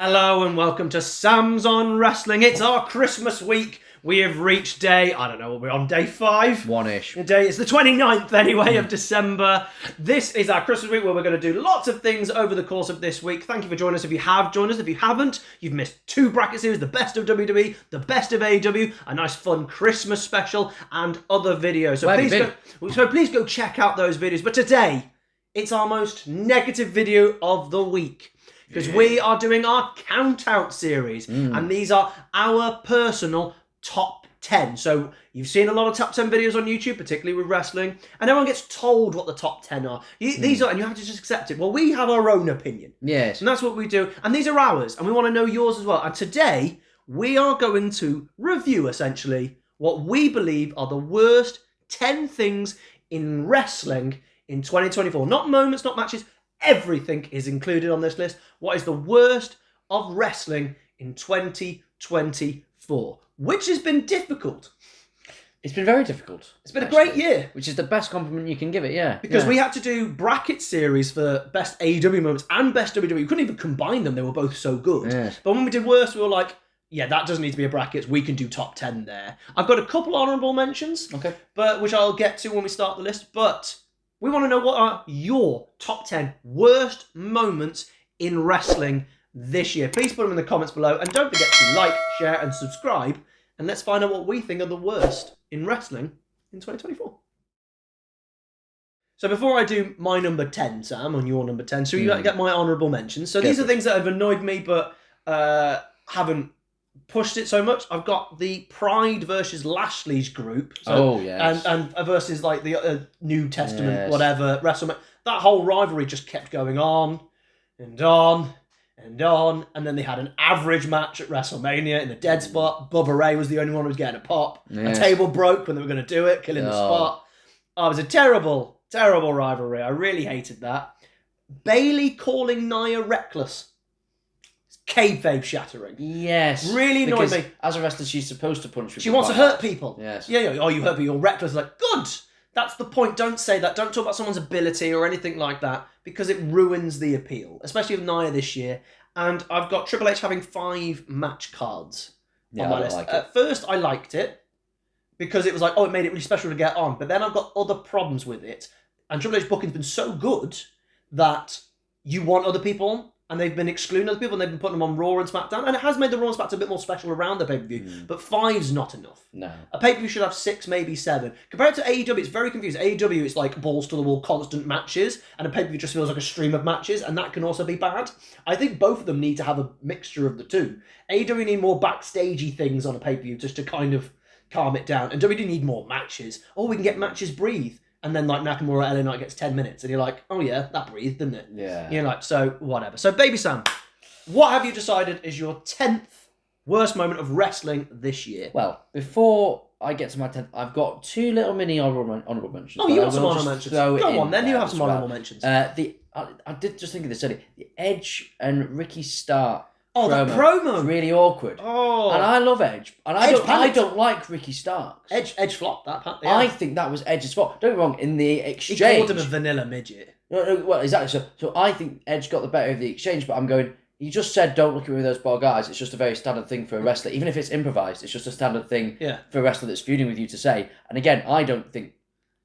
Hello and welcome to Sam's on Wrestling. It's our Christmas week. We have reached day, I don't know, we're on day 5? One-ish. It's the 29th anyway of December. This is our Christmas week where we're going to do lots of things over the course of this week. Thank you for joining us if you have joined us. If you haven't, you've missed 2 bracket series, the best of WWE, the best of AEW, a nice fun Christmas special and other videos. So please go check out those videos. But today, it's our most negative video of the week. Because we are doing our count-out series. And these are our personal top 10. So you've seen a lot of top 10 videos on YouTube, particularly with wrestling. And everyone gets told what the top 10 are. These are, and you have to just accept it. Well, we have our own opinion. Yes. And that's what we do. And these are ours. And we want to know yours as well. And today, we are going to review, essentially, what we believe are the worst 10 things in wrestling in 2024. Not moments, not matches. Everything is included on this list. What is the worst of wrestling in 2024? Which has been difficult. It's been very difficult. It's been a great year. Which is the best compliment you can give it, yeah. Because we had to do bracket series for best AEW moments and best WWE. We couldn't even combine them. They were both so good. Yes. But when we did worst, we were like, yeah, that doesn't need to be a bracket. We can do top 10 there. I've got a couple honourable mentions, which I'll get to when we start the list. But we want to know what are your top 10 worst moments in wrestling this year. Please put them in the comments below. And don't forget to like, share, and subscribe. And let's find out what we think are the worst in wrestling in 2024. So before I do my number 10, Sam, on your number 10, so you get my honourable mentions. So these are things that have annoyed me, but haven't pushed it so much. I've got the Pride versus Lashley's group. And versus like the New Testament, whatever, WrestleMania. That whole rivalry just kept going on and on and on. And then they had an average match at WrestleMania in the dead spot. Bubba Ray was the only one who was getting a pop. A table broke when they were going to do it, killing the spot. Oh, it was a terrible, terrible rivalry. I really hated that. Bayley calling Nia reckless. Kayfabe shattering. Yes. Really annoyed me. As a wrestler, she's supposed to punch people. She wants to hurt people. Yes. Yeah. Oh, you hurt people. You're reckless. Like, good. That's the point. Don't say that. Don't talk about someone's ability or anything like that because it ruins the appeal, especially with Nia this year. And I've got Triple H having 5 match cards on my list. At first, I liked it because it was like, it made it really special to get on. But then I've got other problems with it. And Triple H booking's been so good that you want other people. And they've been excluding other people, and they've been putting them on Raw and SmackDown. And it has made the Raw and SmackDown a bit more special around the pay-per-view. But 5's not enough. No. A pay-per-view should have 6, maybe 7. Compared to AEW, it's very confusing. AEW, it's like balls-to-the-wall, constant matches. And a pay-per-view just feels like a stream of matches. And that can also be bad. I think both of them need to have a mixture of the two. AEW need more backstagey things on a pay-per-view just to kind of calm it down. And WWE need more matches. We can get matches breathe. And then, like, Nakamura LA Knight gets 10 minutes. And you're like, oh, yeah, that breathed, didn't it? Yeah. You're like, so, whatever. So, Baby Sam, what have you decided is your 10th worst moment of wrestling this year? Well, before I get to my 10th, I've got 2 little mini honourable mentions. Oh, you got some honourable mentions. Go on, then you have some honourable mentions. I did just think of this earlier. The Edge and Ricky Stark. The promo. Really awkward. Oh. And I love Edge. And I don't like Ricky Starks. Edge flopped that. Yeah. I think that was Edge's fault. Don't get me wrong, in the exchange. He called him a vanilla midget. No, well, exactly. So I think Edge got the better of the exchange, but I'm going, he just said don't look at me with those poor guys. It's just a very standard thing for a wrestler. Even if it's improvised, it's just a standard thing for a wrestler that's feuding with you to say. And again, I don't think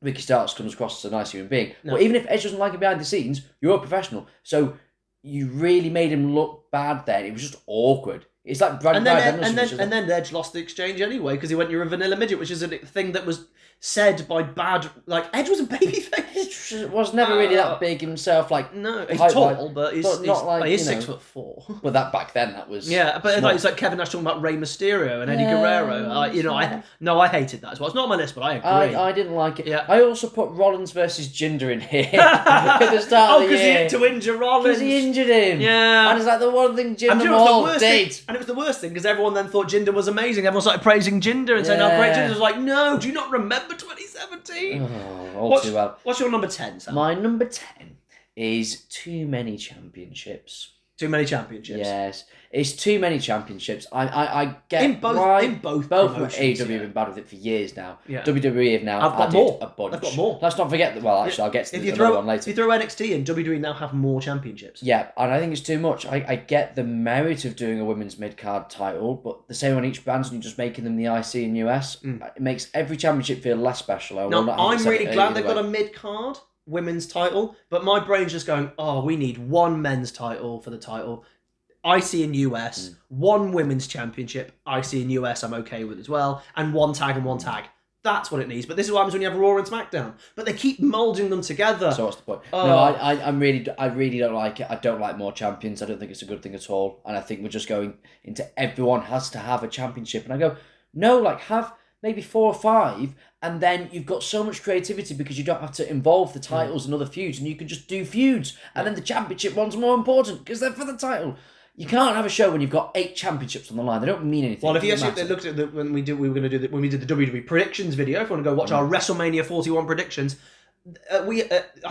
Ricky Starks comes across as a nice human being. No. But even if Edge doesn't like it behind the scenes, you're a professional. So you really made him look bad then. It was just awkward. It's like Brad and then Edge lost the exchange anyway because he went, you're a vanilla midget, which is a thing that was said by bad... Like, Edge was a babyface. Edge was never really that big himself. Like, no, he's tall, but he's not like... He's 6'4". But that back then, that was... Yeah, but it's like Kevin Nash talking about Rey Mysterio and Eddie Guerrero. I hated that as well. It's not on my list, but I agree. I didn't like it. Yeah. I also put Rollins versus Jinder in here at the start of the year. Because he had to injure Rollins. Because he injured him. Yeah. And it's like the one thing Jinder Mahal did. And it was the worst thing because everyone then thought Jinder was amazing. Everyone started praising Jinder and saying how great Jinder was. Like, no, do you not remember 2017? Too well. What's your number 10, Sam? My number 10 is too many championships. Too many championships. Yes, it's too many championships. I get in both AEW have been bad with it for years now. Yeah. WWE have now I've got added more. a bunch. I've got more. Let's not forget that. Well, actually, I'll get to the other one later. If you throw NXT in, WWE now have more championships. Yeah, and I think it's too much. I get the merit of doing a women's mid-card title, but the same on each brand, and you're just making them the IC and US. It makes every championship feel less special. I'm really glad they've got a mid-card women's title, but my brain's just going, we need one men's title for the title. IC and US, one women's championship, IC and US I'm okay with as well, and one tag and one tag. That's what it needs. But this is what happens when you have Raw and SmackDown. But they keep moulding them together. So what's the point? No, I really don't like it. I don't like more champions. I don't think it's a good thing at all. And I think we're just going into everyone has to have a championship. And I go, no, have maybe 4 or 5, and then you've got so much creativity because you don't have to involve the titles in other feuds, and you can just do feuds. And then the championship one's more important because they're for the title. You can't have a show when you've got 8 championships on the line. They don't mean anything. Well, if you actually looked at when we did the WWE predictions video, if you want to go watch our WrestleMania 41 predictions, I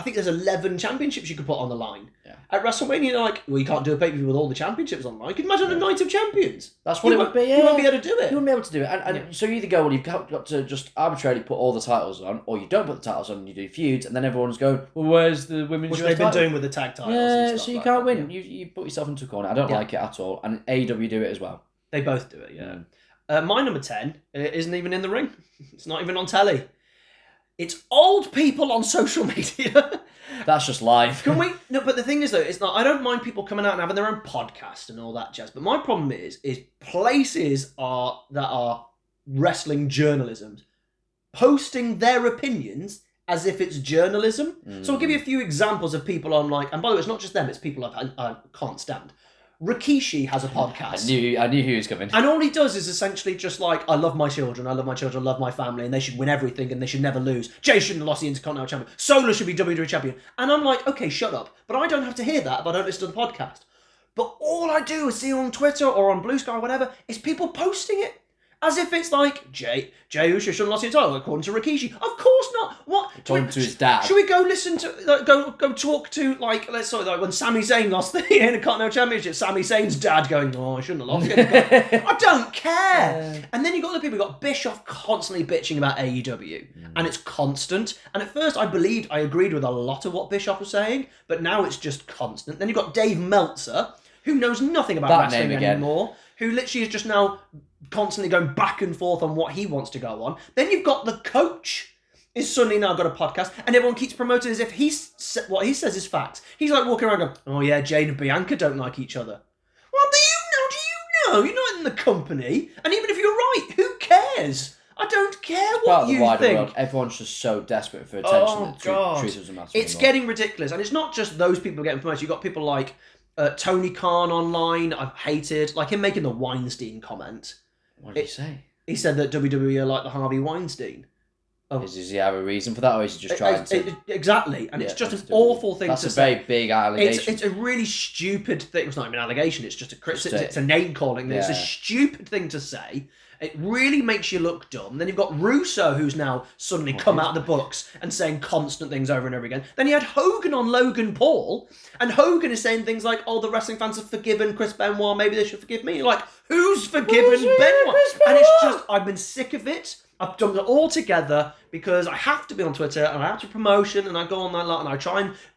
think there's 11 championships you could put on the line. Yeah. At WrestleMania, you can't do a pay-per-view with all the championships on the line. You can imagine a night of champions. That's what it would be, yeah. You won't be able to do it. You wouldn't be able to do it. And so you either go, you've got to just arbitrarily put all the titles on, or you don't put the titles on and you do feuds, and then everyone's going, well, where's the women's Which US they've been title? doing with the tag titles. Yeah, so you can't win. Yeah. You put yourself into a corner. I don't like it at all. And AEW do it as well. They both do it, yeah. My number 10 isn't even in the ring. It's not even on telly. It's old people on social media. That's just live. Can we? No, but the thing is, though, it's not. I don't mind people coming out and having their own podcast and all that jazz. But my problem is places that are wrestling journalism posting their opinions as if it's journalism. So I'll give you a few examples of people on and by the way, it's not just them; it's people I can't stand. Rikishi has a podcast. I knew he was coming. And all he does is essentially just I love my children, I love my family, and they should win everything and they should never lose. Jay shouldn't have lost the Intercontinental Champion. Solo should be WWE Champion. And I'm like, okay, shut up. But I don't have to hear that if I don't listen to the podcast. But all I do is see on Twitter or on Blue Sky or whatever is people posting it. As if it's Jay Uso shouldn't have lost his title, according to Rikishi. Of course not. What? According to his dad. Should we go listen to, go talk to, when Sami Zayn lost the Intercontinental Championship, Sami Zayn's dad going, I shouldn't have lost it. I don't care. And then you've got other people, you've got Bischoff constantly bitching about AEW. And it's constant. And at first I agreed with a lot of what Bischoff was saying, but now it's just constant. Then you've got Dave Meltzer, who knows nothing about wrestling anymore, who literally is just now constantly going back and forth on what he wants to go on. Then you've got the coach is suddenly now got a podcast, and everyone keeps promoting as if what he says is facts. He's walking around going, oh yeah, Jade and Bianca don't like each other. Well, do you know? You're not in the company. And even if you're right, who cares? I don't care what you think. World, everyone's just so desperate for attention that truth doesn't matter It's anymore. Getting ridiculous. And it's not just those people getting promoted. You've got people like Tony Khan online, I've hated. Him making the Weinstein comment. What did he say? He said that WWE are like the Harvey Weinstein. Does he have a reason for that, or is he just trying to... Exactly, and it's just an awful thing to say. That's a very big allegation. It's a really stupid thing. It's not even an allegation, it's just it's a name-calling. Yeah. It's a stupid thing to say. It really makes you look dumb. Then you've got Russo, who's now suddenly come out of the books and saying constant things over and over again. Then you had Hogan on Logan Paul, and Hogan is saying things like, the wrestling fans have forgiven Chris Benoit, maybe they should forgive me. You're like, who's forgiven Benoit? And it's just, I've been sick of it. I've done it all together because I have to be on Twitter and I have to promotion and I go on that lot and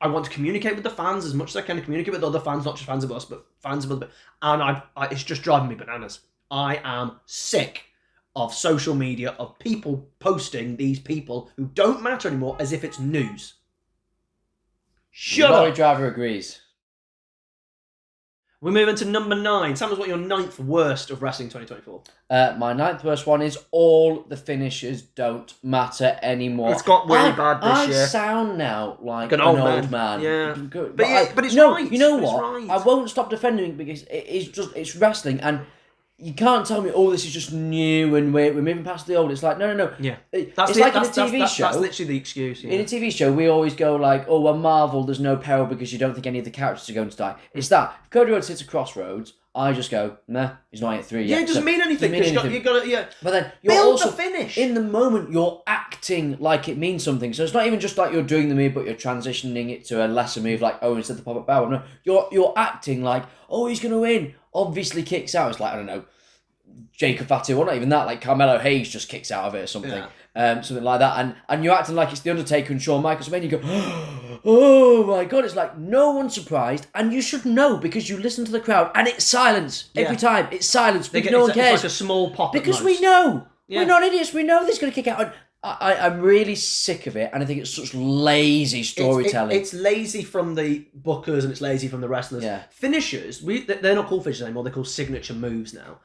I want to communicate with the fans as much as I can, communicate with other fans, not just fans of us, but fans of other, and it's just driving me bananas. I am sick of social media, of people posting these people who don't matter anymore as if it's news. Shut up! Lorry driver agrees. We're moving to number 9. Tell us what your 9th worst of Wrestling 2024. My 9th worst one is all the finishes don't matter anymore. It's got really bad this year. I sound now like an old man. Yeah. But it's right. You know what? Right. I won't stop defending it because it's wrestling, and you can't tell me, this is just new and we're moving past the old. It's like, no. Yeah. It's like in a TV show. That's literally the excuse. Yeah. In a TV show, we always go Marvel, there's no peril because you don't think any of the characters are going to die. It's that. If Cody Rhodes hits a crossroads, I just go, nah, he's not hit 3 yet. Yeah, it doesn't mean anything. You got to, But then you're build also the finish. In the moment, you're acting like it means something. So it's not even just like you're doing the move, but you're transitioning it to a lesser move, like instead of the pop-up bow. No, you're acting like, he's gonna win. Obviously kicks out. It's like, I don't know, Jacob Fatu, or not even that, like Carmelo Hayes just kicks out of it or something. Something like that. And you're acting like it's The Undertaker and Shawn Michaels. And you go, oh my God. It's like no one's surprised. And you should know because you listen to the crowd and it's silence every time. It's silence because no one cares. It's like a small pop. Because we know. Yeah. We're not idiots. We know this going to kick out. And I'm really sick of it. And I think it's such lazy storytelling. It's lazy from the bookers and it's lazy from the wrestlers. Yeah. Finishers, they're not called finishers anymore. They're called signature moves now.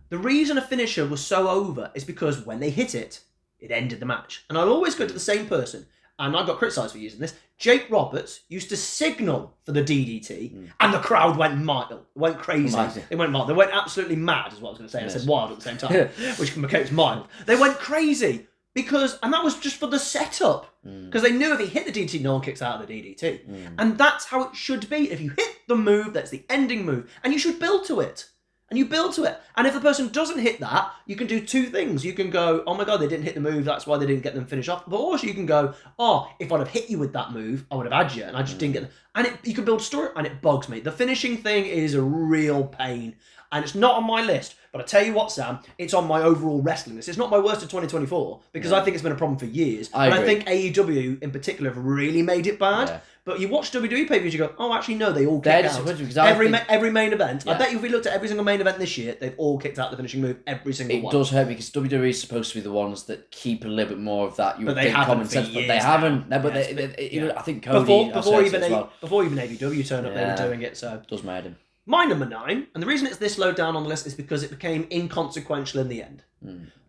The reason a finisher was so over is because when they hit it, it ended the match. And I'll always go to the same person, and I got criticised for using this. Jake Roberts used to signal for the DDT, and the crowd went mild. Went crazy. They went mild. They went absolutely mad, is what I was going to say. Yes. I said wild at the same time, which became mild. They went crazy and that was just for the setup. Because they knew if he hit the DDT, no one kicks out of the DDT. And that's how it should be. If you hit the move, that's the ending move, and you should build to it. And you build to it. And if the person doesn't hit that, you can do two things. You can go, oh my God, they didn't hit the move, that's why they didn't get them finished off. But also you can go, if I'd have hit you with that move, I would have had you, and I just didn't get them. And you can build a story, and it bugs me. The finishing thing is a real pain. And it's not on my list. But I tell you what, Sam, it's on my overall wrestling list. It's not my worst of 2024, because I think it's been a problem for years. I think AEW in particular have really made it bad. Yeah. But you watch WWE pay-per-views, you go, actually, no, they all kick out. Every main event. Yeah. I bet you if we looked at every single main event this year, they've all kicked out the finishing move, every single one. It does hurt me, because WWE is supposed to be the ones that keep a little bit more of that. But they haven't for years. But they haven't. No, but I think Cody... Before even AEW turned up, they were doing it, so... It does my head in. My number 9, and the reason it's this low down on the list is because it became inconsequential in the end.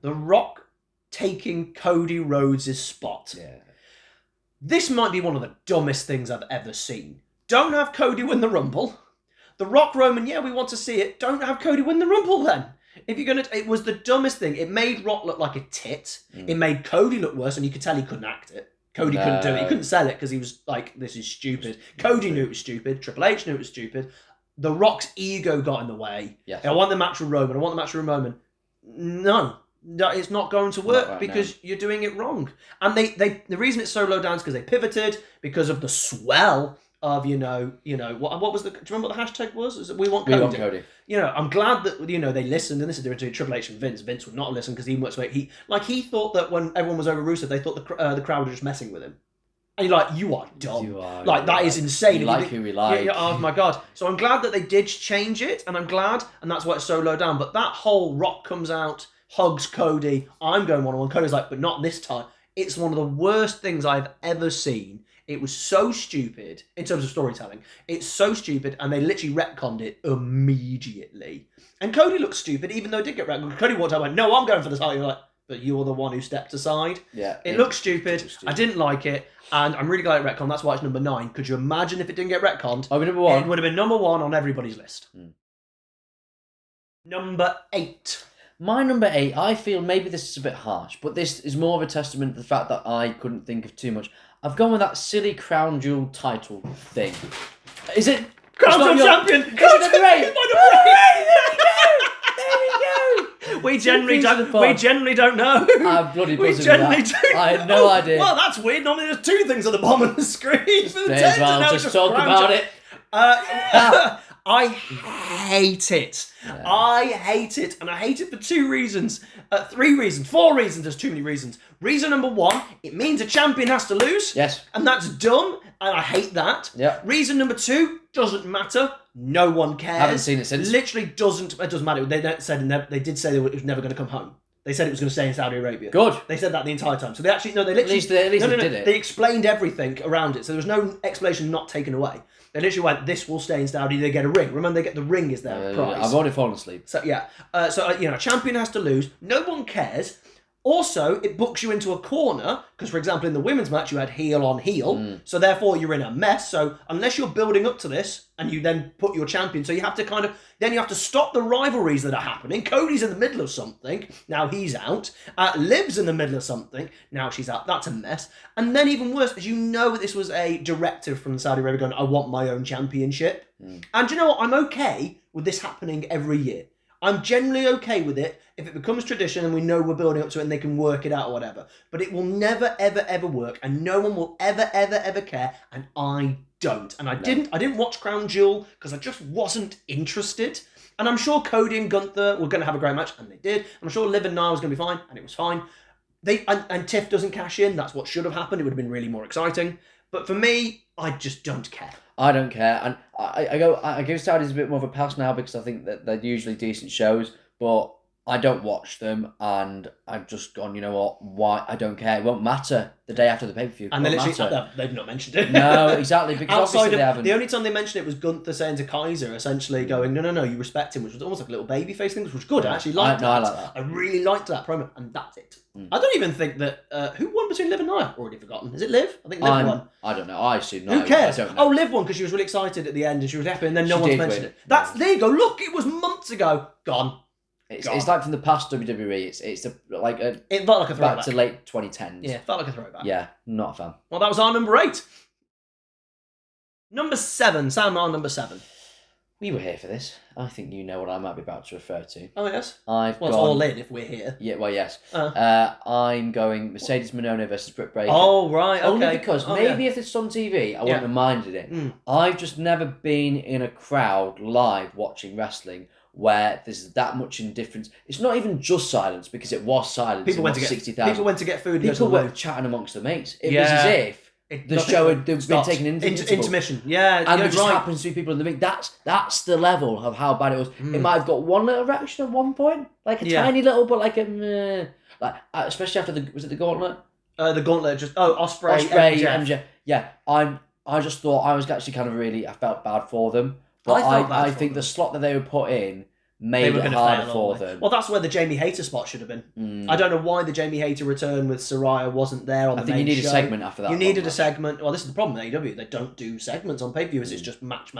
The Rock taking Cody Rhodes' spot. Yeah. This might be one of the dumbest things I've ever seen. Don't have Cody win the Rumble. The Rock Roman, we want to see it. Don't have Cody win the Rumble then. If you're gonna, it was the dumbest thing. It made Rock look like a tit. It made Cody look worse, and you could tell he couldn't act it. Cody couldn't do it. He couldn't sell it because he was like, "This is stupid." Cody knew it was stupid. Triple H knew it was stupid. The Rock's ego got in the way. Yes. I want the match with Roman. No, it's not going to work because you're doing it wrong. And the reason it's so low down is because they pivoted because of the swell of what was the? Do you remember what the hashtag was? We want Cody. We want Cody. I'm glad that they listened, and this is doing Triple H and Vince. Vince would not listen because he works. He thought that when everyone was over Rusev, they thought the crowd were just messing with him. And you're like, you are dumb. That is insane. Who we like. Oh my God. So I'm glad that they did change it, and I'm glad, and that's why it's so low down. But that whole Rock comes out, hugs Cody, I'm going one-on-one. Cody's like, but not this time. It's one of the worst things I've ever seen. It was so stupid in terms of storytelling. It's so stupid, and they literally retconned it immediately. And Cody looked stupid, even though it did get retconned. Cody walked out and went, no, I'm going for the title. You're like, but you're the one who stepped aside. Yeah. It looked stupid. I didn't like it. And I'm really glad it retconned. That's why it's number 9. Could you imagine if it didn't get retconned? Oh, number 1. It would have been number 1 on everybody's list. Number 8. My number 8, I feel maybe this is a bit harsh, but this is more of a testament to the fact that I couldn't think of too much. I've gone with that silly Crown Jewel title thing. Is it... Crown Jewel champion! Crown Jewel champion! We generally don't know. I'm bloody buzzing with that. I had no idea. Well, that's weird. Normally there's 2 things at the bottom of the screen. Just talk about it. I hate it. Yeah. I hate it. And I hate it for 2 reasons. 3 reasons. 4 reasons. There's too many reasons. Reason number 1, it means a champion has to lose. Yes. And that's dumb. And I hate that. Yeah. Reason number 2, doesn't matter. No one cares. Haven't seen it since. Literally doesn't. It doesn't matter. They did say it was never going to come home. They said it was going to stay in Saudi Arabia. Good. They said that the entire time. So they actually, they literally... At least they did it. They explained everything around it. So there was no explanation not taken away. They literally went, this will stay in Saudi, they get a ring. Remember, they get the ring is their prize. I've already fallen asleep. So, yeah. A champion has to lose. No one cares. Also, it books you into a corner, because, for example, in the women's match, you had heel on heel, so therefore you're in a mess. So unless you're building up to this, and you then put your champion, so you have to then you have to stop the rivalries that are happening. Cody's in the middle of something, now he's out. Liv's in the middle of something, now she's out. That's a mess. And then even worse, as this was a directive from Saudi Arabia going, I want my own championship. And you know what? I'm okay with this happening every year. I'm generally okay with it if it becomes tradition and we know we're building up to it and they can work it out or whatever. But it will never, ever, ever work, and no one will ever, ever, ever care, and I don't. And I didn't watch Crown Jewel because I just wasn't interested. And I'm sure Cody and Gunther were going to have a great match, and they did. I'm sure Liv and Nia was going to be fine, and it was fine. And Tiff doesn't cash in. That's what should have happened. It would have been really more exciting. But for me, I just don't care. I don't care, and I give Saudis a bit more of a pass now because I think that they're usually decent shows, but I don't watch them, and I've just gone, you know what? Why? I don't care. It won't matter the day after the pay-per-view. And they've not mentioned it. No, exactly. Because outside they haven't. The only time they mentioned it was Gunther saying to Kaiser, essentially going, no, you respect him, which was almost like a little babyface thing, which was good. I actually liked that. I like that. I really liked that promo, and that's it. I don't even think that who won between Liv and Nia. Already forgotten. Is it Liv? I think Liv won. I don't know. I assume Nia. Who cares? I don't know. Oh, Liv won because she was really excited at the end and she was happy, and then no She one's did mentioned win. it. There you go. Look, it was months ago. Gone. It's like from the past WWE. It felt like a throwback. Back to late 2010s. Yeah, felt like a throwback. Yeah, not a fan. Well, that was our number 8. Number 7. Sam, our number 7. We were here for this. I think you know what I might be about to refer to. Oh, yes? It's all in if we're here. Yeah, well, yes. I'm going Mercedes Monono versus Britt Baker. Oh, right, okay. Only because if it's on TV, I wouldn't have minded it. I've just never been in a crowd live watching wrestling where there's that much indifference. It's not even just silence, because it was silence. People went to get 60,000. People went to get food. People were chatting amongst their mates. It was as if the show had been taken into intermission. Yeah, and there just happens to be people in the ring. That's the level of how bad it was. It might have got one little reaction at one point, like a tiny little, but like a especially after the gauntlet. The gauntlet just Osprey MJ. Yeah, I just thought I was actually kind of I felt bad for them. But I think the slot that they were put in made it harder for them. Well, that's where the Jamie Hayter spot should have been. I don't know why the Jamie Hayter return with Saraya wasn't there on the main show. I think you need a segment after that. You needed a segment. Well, this is the problem with AEW. They don't do segments on pay-per-views. It's just match.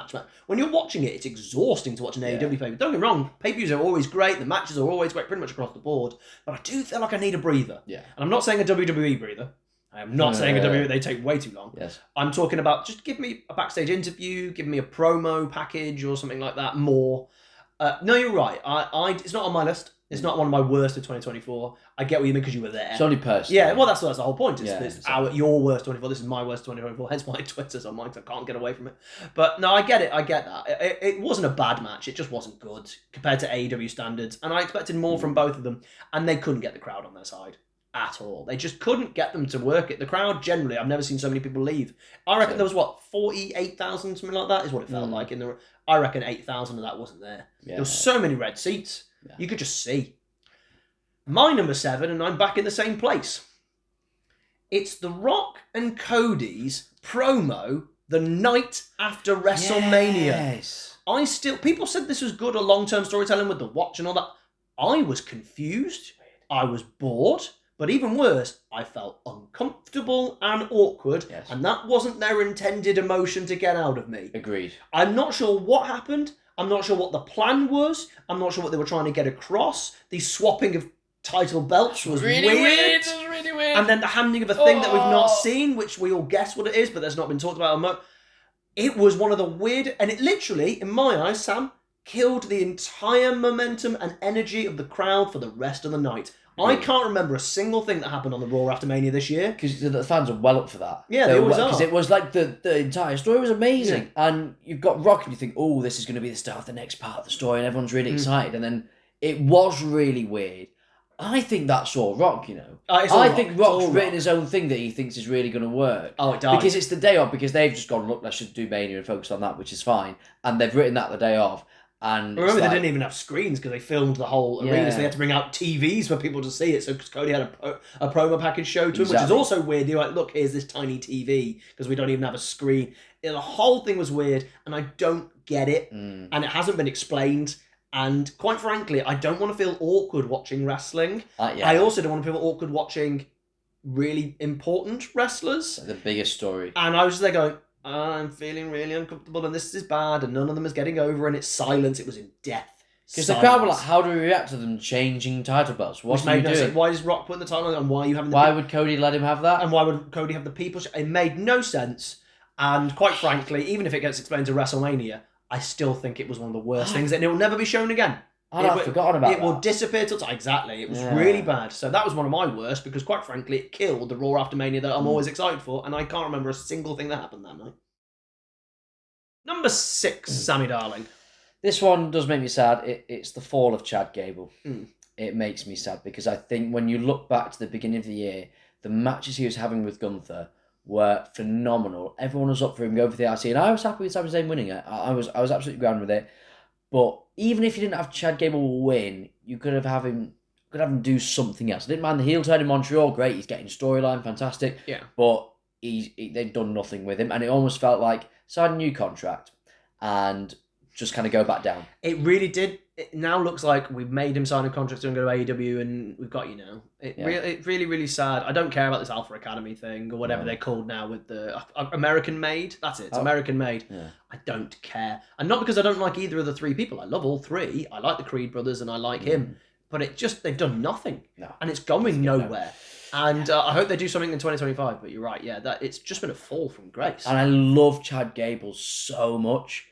When you're watching it, it's exhausting to watch an AEW pay-per-view. Don't get me wrong. Pay-per-views are always great. The matches are always great, pretty much across the board. But I do feel like I need a breather. Yeah. And I'm not saying a WWE breather. I am not saying a WWE, they take way too long. Yes. I'm talking about just give me a backstage interview, give me a promo package or something like that, more. No, you're right. It's not on my list. It's not one of my worst of 2024. I get what you mean because you were there. It's only personal. Yeah, well, that's the whole point. Your worst 24. This is my worst 2024. Hence my Twitter's on mine because I can't get away from it. But no, I get it. I get that. It wasn't a bad match. It just wasn't good compared to AEW standards. And I expected more from both of them. And they couldn't get the crowd on their side at all. They just couldn't get them to work it. The crowd generally, I've never seen so many people leave. I reckon there was 48,000, something like that is what it felt like. I reckon 8,000 of that wasn't there. There were so many red seats. You could just see. My number 7, and I'm back in the same place. It's The Rock and Cody's promo the night after WrestleMania. Yes. People said this was good, a long-term storytelling with the watch and all that. I was confused. I was bored. But even worse, I felt uncomfortable and awkward, and that wasn't their intended emotion to get out of me. Agreed. I'm not sure what happened. I'm not sure what the plan was. I'm not sure what they were trying to get across. The swapping of title belts was really weird. It was really weird. And then the handing of a thing that we've not seen, which we all guess what it is, but there's not been talked about. It was one of the weird, and it literally, in my eyes, Sam, killed the entire momentum and energy of the crowd for the rest of the night. I can't remember a single thing that happened on the Raw after Mania this year. Because the fans are well up for that. Yeah, they always are. Because it was like the entire story was amazing. Yeah. And you've got Rock and you think, oh, this is going to be the start of the next part of the story and everyone's really excited. And then it was really weird. I think that's all Rock, you know. I think Rock's written his own thing that he thinks is really going to work. Oh, it does. Because it's the day off, because they've just gone, look, let's just do Mania and focus on that, which is fine. And they've written that the day off. And remember, they didn't even have screens because they filmed the whole arena, so they had to bring out TVs for people to see it. So Cody had a promo package show to him, which is also weird. You're like, look, here's this tiny TV because we don't even have a screen. The whole thing was weird, and I don't get it, and it hasn't been explained. And quite frankly, I don't want to feel awkward watching wrestling. I also don't want to feel awkward watching really important wrestlers. The biggest story. And I was just there going, I'm feeling really uncomfortable and this is bad and none of them is getting over and it's silence. It was in death. Because the crowd were like, how do we react to them changing title belts? What are you doing? Why does Rock put the title on and why are you having Why would Cody let him have that? And why would Cody have the people? It made no sense. And quite frankly, even if it gets explained to WrestleMania, I still think it was one of the worst things, and it will never be shown again. I've forgotten about it. It will disappear till exactly. It was really bad. So that was one of my worst because, quite frankly, it killed the Raw After Mania that I'm always excited for, and I can't remember a single thing that happened that night. Number 6, Sammy Darling. This one does make me sad. It's the fall of Chad Gable. It makes me sad because I think when you look back to the beginning of the year, the matches he was having with Gunther were phenomenal. Everyone was up for him going for the RC, and I was happy with Sami Zayn winning it. I was absolutely grand with it. But even if you didn't have Chad Gable win, you could have him do something else. I didn't mind the heel turn in Montreal. Great, he's getting storyline, fantastic. Yeah. But they've done nothing with him, and it almost felt like sign a new contract and just kind of go back down. It really did. It now looks like we've made him sign a contract to go to AEW, and we've got you now. It's really, really sad. I don't care about this Alpha Academy thing or whatever they're called now with the American Made. That's it. It's American Made. Yeah. I don't care, and not because I don't like either of the 3 people. I love all 3. I like the Creed brothers, and I like him. But they've done nothing, and it's going nowhere. And I hope they do something in 2025. But you're right, that it's just been a fall from grace. And I love Chad Gable so much.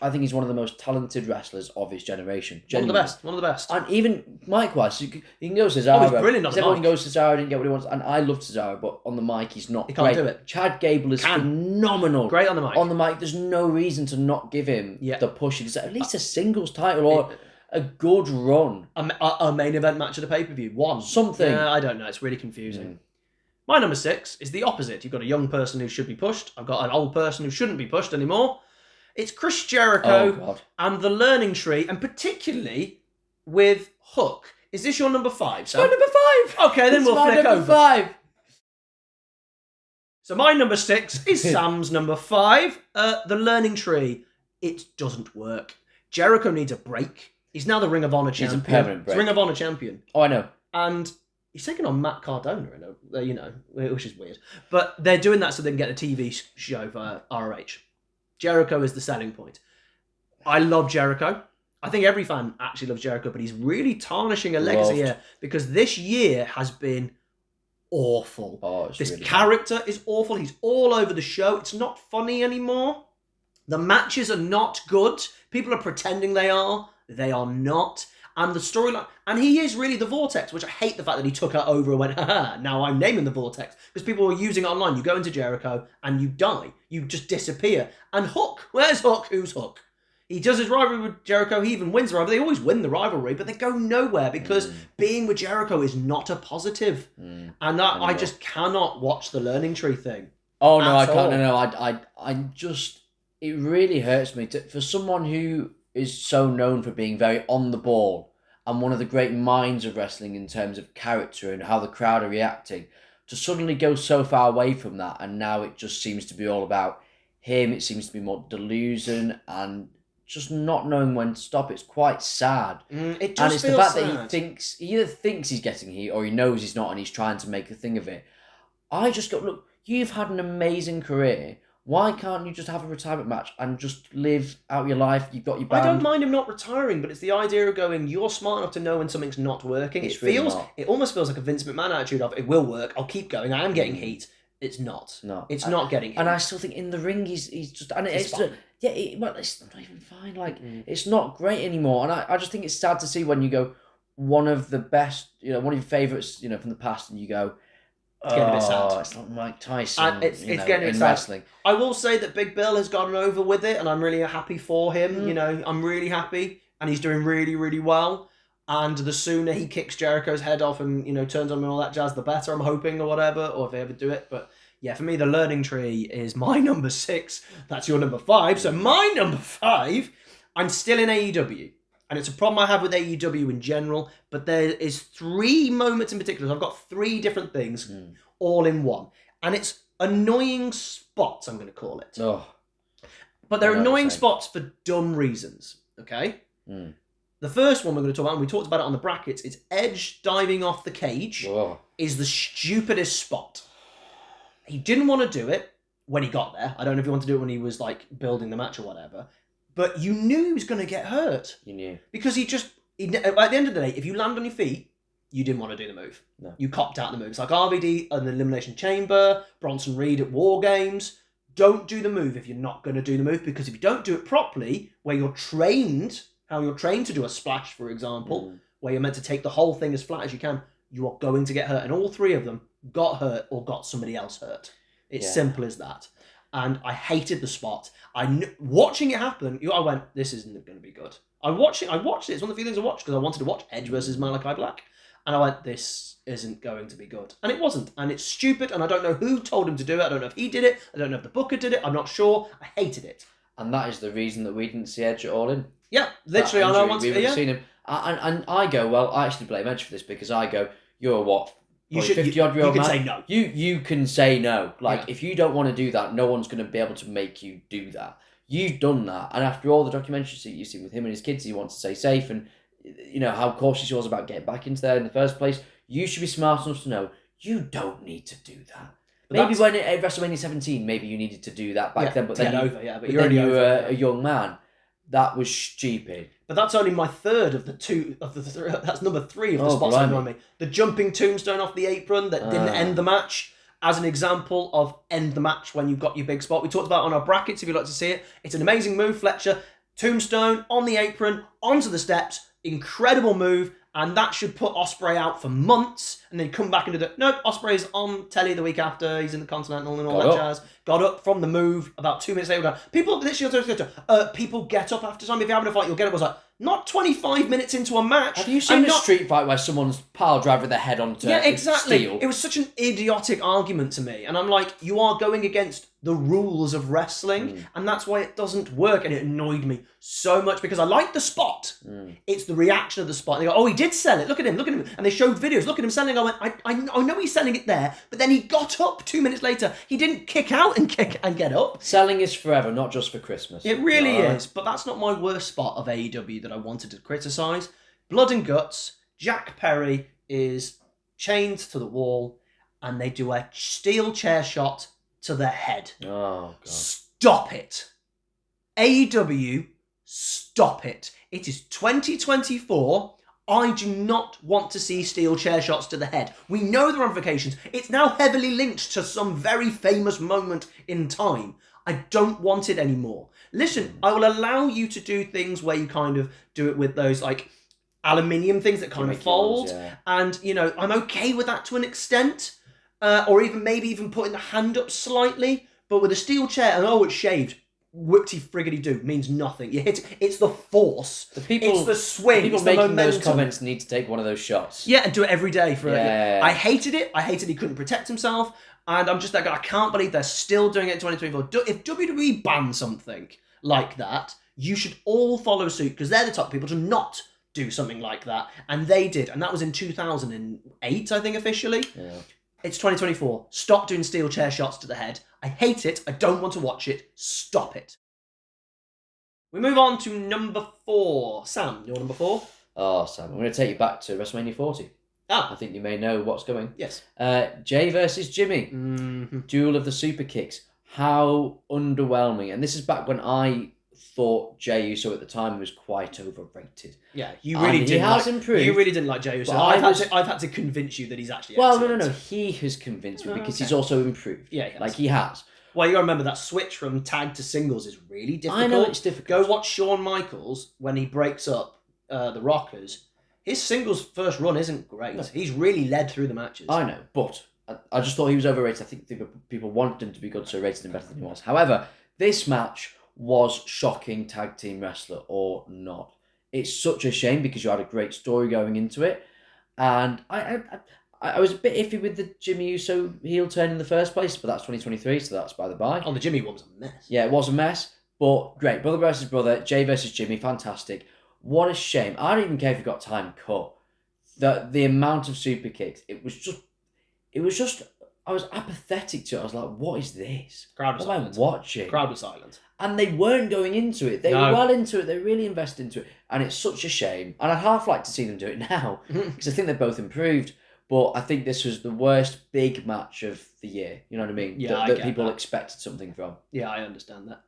I think he's one of the most talented wrestlers of his generation. Genuinely. One of the best. And even mic-wise, you can go Cesaro. Oh, he's brilliant on the mic. Everyone goes Cesaro, didn't get what he wants. And I love Cesaro, but on the mic, he's not He can't do it. Chad Gable is phenomenal. Great on the mic. On the mic, there's no reason to not give him the push. It's at least a singles title or a good run. A main event match at a pay-per-view. One. Something. I don't know. It's really confusing. My number 6 is the opposite. You've got a young person who should be pushed. I've got an old person who shouldn't be pushed anymore. It's Chris Jericho and the Learning Tree, and particularly with Hook. Is this your number 5, Sam? My number 5! Okay, then we'll flick over. 5. So my number 6 is Sam's number 5. The Learning Tree. It doesn't work. Jericho needs a break. He's now the Ring of Honor champion. He's a permanent break. He's Ring of Honor champion. Oh, I know. And he's taking on Matt Cardona, which is weird. But they're doing that so they can get a TV show for ROH. Jericho is the selling point. I love Jericho. I think every fan actually loves Jericho, but he's really tarnishing a legacy here because this year has been awful. This really character is awful. He's all over the show. It's not funny anymore. The matches are not good. People are pretending they are. They are not. And the storyline, and he is really the Vortex, which I hate the fact that he took it over and went, haha, now I'm naming the Vortex. Because people were using it online. You go into Jericho and you die. You just disappear. And Hook, where's Hook? Who's Hook? He does his rivalry with Jericho. He even wins the rivalry. They always win the rivalry, but they go nowhere because being with Jericho is not a positive. And that I just cannot watch the Learning Tree thing. Oh, no, I can't. No, I just, it really hurts me. For someone who is so known for being very on the ball and one of the great minds of wrestling in terms of character and how the crowd are reacting, to suddenly go so far away from that, and now it just seems to be all about him. It seems to be more delusion and just not knowing when to stop. It's quite sad. It just and it's feels the fact sad. that he either thinks he's getting heat or he knows he's not and he's trying to make a thing of it. I just go, look, you've had an amazing career. Why can't you just have a retirement match and just live out your life? You've got your band. I don't mind him not retiring, but it's the idea of going, you're smart enough to know when something's not working. It almost feels like a Vince McMahon attitude of, it will work, I'll keep going, I am getting heat. It's not. No. It's not getting heat. And I still think in the ring, he's just... And it's fine. It's not even fine. Like, it's not great anymore. And I just think it's sad to see when you go, one of the best, one of your favourites, from the past, and you go... It's getting a bit sad. It's not Mike Tyson. It's getting a bit sad. I will say that Big Bill has gotten over with it, and I'm really happy for him. I'm really happy, and he's doing really, really well. And the sooner he kicks Jericho's head off and turns on him and all that jazz, the better. I'm hoping, or whatever, or if they ever do it. But yeah, for me, the Learning Tree is my number 6. That's your number 5. So my number 5, I'm still in AEW. And it's a problem I have with AEW in general, but there is 3 moments in particular. So I've got 3 different things all in one. And it's annoying spots, I'm going to call it. Oh, but they're annoying spots for dumb reasons, okay? The first one we're going to talk about, and we talked about it on the brackets, is Edge diving off the cage is the stupidest spot. He didn't want to do it when he got there. I don't know if he wanted to do it when he was like building the match or whatever. But you knew he was going to get hurt. You knew. Because at the end of the day, if you land on your feet, you didn't want to do the move. No. You copped out the move. It's like RVD at the Elimination Chamber, Bronson Reed at War Games. don't do the move if you're not going to do the move, because if you don't do it properly, where you're trained, how you're trained to do a splash, for example, where you're meant to take the whole thing as flat as you can, you are going to get hurt. And all three of them got hurt or got somebody else hurt. It's simple as that. And I hated the spot. Watching it happen, I went, this isn't going to be good. I watched it. It's one of the few things I watched because I wanted to watch Edge versus Malachi Black. And I went, this isn't going to be good. And it wasn't. And it's stupid. And I don't know who told him to do it. I don't know if he did it. I don't know if the booker did it. I'm not sure. I hated it. And that is the reason that we didn't see Edge at All In. Yeah, literally. I know once we would have seen him. And I go, well, I actually blame Edge for this because I go, you're what? You should 50-odd-year-old man. You can say no. You can say no. Like, if you don't want to do that, no one's going to be able to make you do that. You've done that. And after all the documentaries that you've seen with him and his kids, he wants to stay safe and, you know, how cautious he was about getting back into there in the first place. You should be smart enough to know you don't need to do that. Maybe when at WrestleMania 17, maybe you needed to do that back then. But then you were a young man. That was stupid. But that's only my third of the two of the three. That's number 3 of the spots that annoy me. The jumping tombstone off the apron that didn't end the match, as an example of end the match when you've got your big spot. We talked about it on our brackets if you'd like to see it. It's an amazing move, Fletcher. Tombstone on the apron, onto the steps. Incredible move. And that should put Ospreay out for months, and then come back and do the... No, Ospreay's on telly the week after. He's in the Continental and all that jazz. Got up from the move about 2 minutes later. People get up after time. If you're having a fight, you'll get up. I was like, not 25 minutes into a match. Have you seen a street fight where someone's pile driver their head onto steel? It was such an idiotic argument to me. And I'm like, you are going against the rules of wrestling, and that's why it doesn't work. And it annoyed me so much because I like the spot. It's the reaction of the spot. They go, oh, he did sell it. Look at him. And they showed videos. Look at him selling. I went, I know he's selling it there, but then he got up 2 minutes later. He didn't kick out and get up. Selling is forever, not just for Christmas. It really is. But that's not my worst spot of AEW that I wanted to criticise. Blood and Guts. Jack Perry is chained to the wall, and they do a steel chair shot to the head. Oh, God. Stop it. AEW, stop it. It is 2024. I do not want to see steel chair shots to the head. We know the ramifications. It's now heavily linked to some very famous moment in time. I don't want it anymore. Listen, I will allow you to do things where you kind of do it with those, like, aluminium things that kind of fold. And, you know, I'm okay with that to an extent. Or maybe even putting the hand up slightly, but with a steel chair and it's shaved, whippity friggity do means nothing. You hit it. It's the force. It's the swing. People making those comments need to take one of those shots. Yeah, and do it every day for I hated it. I hated he couldn't protect himself, and I'm just that guy. I can't believe they're still doing it in 2024. If WWE bans something like that, you should all follow suit because they're the top people to not do something like that, and they did, and that was in 2008, I think, officially. Yeah. It's 2024. Stop doing steel chair shots to the head. I hate it. I don't want to watch it. Stop it. We move on to number 4. Sam, you're number 4? Oh, Sam, I'm going to take you back to WrestleMania 40. I think you may know what's coming. Yes. Jay versus Jimmy. Duel of the Super Kicks. How underwhelming. And this is back when I thought Jey Uso at the time was quite overrated. Yeah, you really did. He has improved. You really didn't like Jey Uso. I've had to convince you that he's actually. Well, no. He has convinced me because he's also improved. Yeah, he has. Well, you got to remember that switch from tag to singles is really difficult. I know it's difficult. Go watch Shawn Michaels when he breaks up the Rockers. His singles first run isn't great. No. He's really led through the matches. I know, but I just thought he was overrated. I think people wanted him to be good, so rated him better than he was. However, this match was shocking tag team wrestler or not. It's such a shame because you had a great story going into it, and I was a bit iffy with the Jimmy Uso heel turn in the first place, but that's 2023, so that's by the by. Oh, the Jimmy one was a mess. Yeah, it was a mess, but great. Brother versus brother, Jay versus Jimmy, fantastic. What a shame. I don't even care if you got time cut. The amount of super kicks, it was just. I was apathetic to it. I was like, what is this? Crowd was silent. What am I watching? Crowd was silent. And they weren't going into it. They were well into it. They really invested into it. And it's such a shame. And I'd half like to see them do it now. Because I think they've both improved. But I think this was the worst big match of the year. You know what I mean? Yeah, that people expected something from. Yeah, I understand that.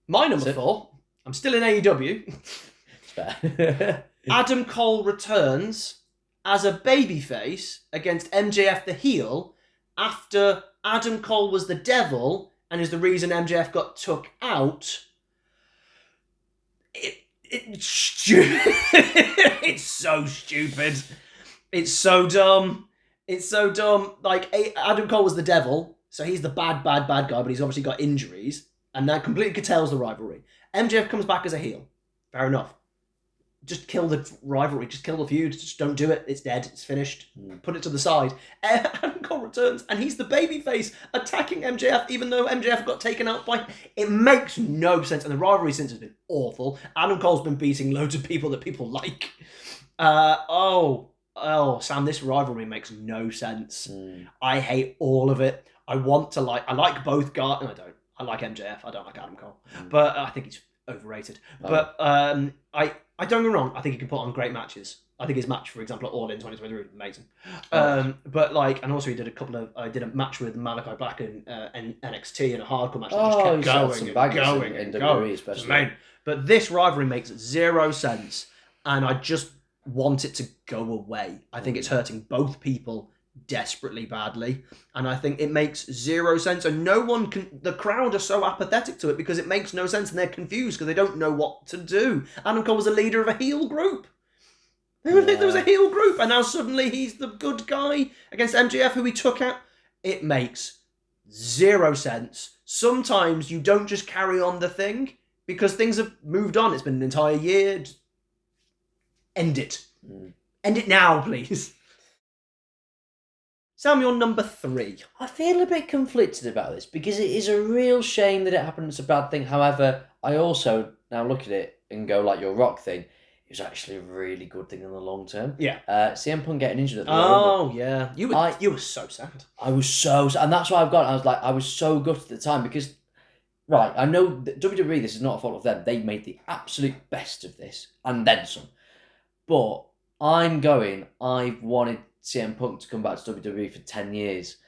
My number 4. I'm still in AEW. It's fair. Adam Cole returns as a babyface against MJF the heel after Adam Cole was the devil and is the reason MJF got took out. It's stupid. It's so stupid. It's so dumb. It's so dumb. Like, Adam Cole was the devil, so he's the bad guy, but he's obviously got injuries, and that completely curtails the rivalry. MJF comes back as a heel. Fair enough. Just kill the rivalry. Just kill the feud. Just don't do it. It's dead. It's finished. Put it to the side. Adam Cole returns, and he's the babyface attacking MJF, even though MJF got taken out by... It makes no sense, and the rivalry since has been awful. Adam Cole's been beating loads of people that people like. Sam, this rivalry makes no sense. I hate all of it. I like both guys. No, I don't. I like MJF. I don't like Adam Cole. But I think he's overrated. But I don't get me wrong. I think he can put on great matches. I think his match, for example, at All In 2023 was amazing. But and also he did a match with Malachi Black in NXT in a hardcore match that just kept going and going. Especially. But this rivalry makes zero sense, and I just want it to go away. I think it's hurting both people desperately badly, and I think it makes zero sense, and the crowd are so apathetic to it because it makes no sense, and they're confused because they don't know what to do. Adam Cole was a leader of a heel group. There was a heel group, and now suddenly he's the good guy against MJF, who he took out. It makes zero sense. Sometimes you don't just carry on the thing because things have moved on. It's been an entire year. Just end it. End it now, please. Sam, you're number 3. I feel a bit conflicted about this because it is a real shame that it happened. It's a bad thing. However, I also now look at it and go, like your Rock thing, it was actually a really good thing in the long term. Yeah. CM Punk getting injured at the Royal Rumble. Yeah. You were so sad. I was so sad. And that's why I was so gutted at the time because, right, I know that WWE, this is not a fault of them. They made the absolute best of this and then some. But I've wanted CM Punk to come back to WWE for 10 years.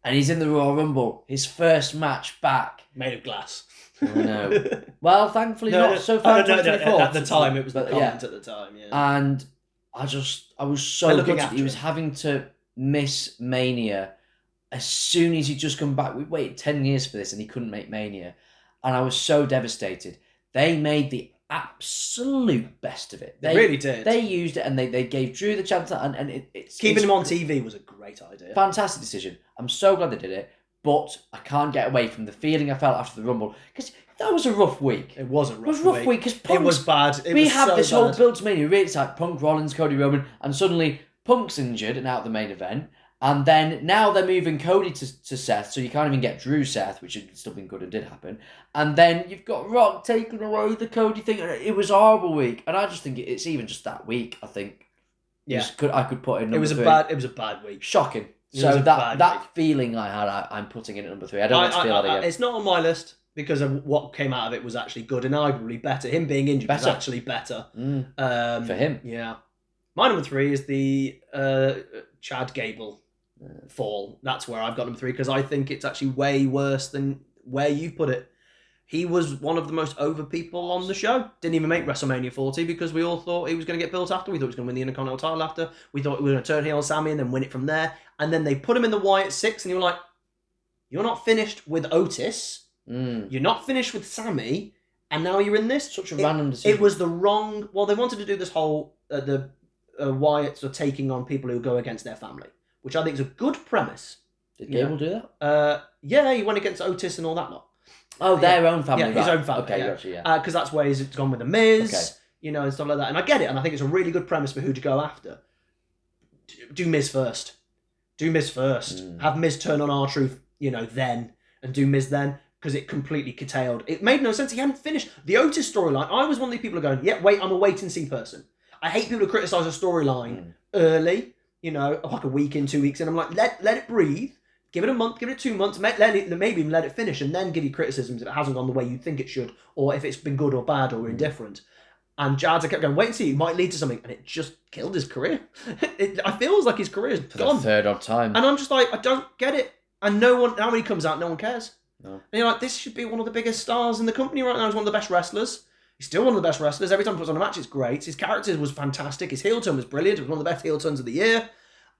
And he's in the Royal Rumble. His first match back. Made of glass. I know. Well, thankfully not so far. No, at the time, it was the comment at the time, yeah. And I was so gutted. He was having to miss Mania as soon as he'd just come back. We waited 10 years for this and he couldn't make Mania. And I was so devastated. They made the absolute best of it. They really did. They used it and they gave Drew the chance, and it's keeping him on TV was a great idea. Fantastic decision. I'm so glad they did it, but I can't get away from the feeling I felt after the Rumble because that was a rough week. It was a rough week because it was bad. We had this whole build to Mania. It's like Punk, Rollins, Cody Roman, and suddenly Punk's injured and out of the main event. And then now they're moving Cody to Seth, so you can't even get Drew Seth, which had still been good and did happen. And then you've got Rock taking away the Cody thing. It was a horrible week, and I just think it's even just that week. I think, I could put in. It was 3. It was a bad week. Shocking. So that feeling I had, I'm putting it at number 3. I don't want to feel that again. It's not on my list because of what came out of it was actually good and arguably better. Him being injured was actually better for him. Yeah, my number 3 is the Chad Gable fall. That's where I've got number 3 because I think it's actually way worse than where you put it. He was one of the most over people on the show. Didn't even make WrestleMania 40 because we all thought he was going to get built after. We thought he was going to win the Intercontinental title after. We thought we were going to turn heel on Sammy and then win it from there. And then they put him in the Wyatt 6 and you were like, you're not finished with Otis. You're not finished with Sammy. And now you're in this. Such a random decision. It was the wrong... Well, they wanted to do this whole... the Wyatts are taking on people who go against their family, which I think is a good premise. Did Gable do that? Yeah, he went against Otis and all that lot. Oh, their own family. Yeah, his own family. Okay, gotcha, yeah. Because that's where he's gone with the Miz, and stuff like that. And I get it, and I think it's a really good premise for who to go after. Do Miz first. Have Miz turn on R-Truth, then, and do Miz then, because it completely curtailed. It made no sense. He hadn't finished the Otis storyline. I was one of the people who are going, wait, I'm a wait and see person. I hate people who criticise a storyline early, like a week in, 2 weeks in. I'm like, let it breathe. Give it a month, give it 2 months, maybe even let it finish, and then give you criticisms if it hasn't gone the way you think it should, or if it's been good or bad or indifferent. And Jadza kept going, wait and see, it might lead to something, and it just killed his career. It feels like his career is gone. For the third odd time. And I'm just like, I don't get it. And now when he comes out, no one cares. No. And you're like, this should be one of the biggest stars in the company right now. He's one of the best wrestlers. He's still one of the best wrestlers. Every time he puts on a match, it's great. His character was fantastic. His heel turn was brilliant. It was one of the best heel turns of the year.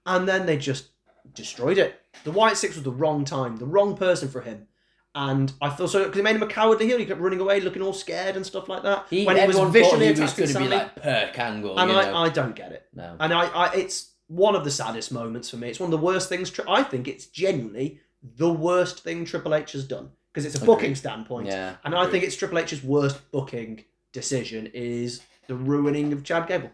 And then they just destroyed it. The Wyatt 6 was the wrong time, the wrong person for him. And I feel so because it made him a cowardly heel. He kept running away, looking all scared and stuff like that. When he was visually attacking Sammy, be like Perk Angle, and I don't get it. No, and it's one of the saddest moments for me. It's one of the worst things. I think it's genuinely the worst thing Triple H has done because it's a booking standpoint. Yeah, and I think it's Triple H's worst booking decision is the ruining of Chad Gable.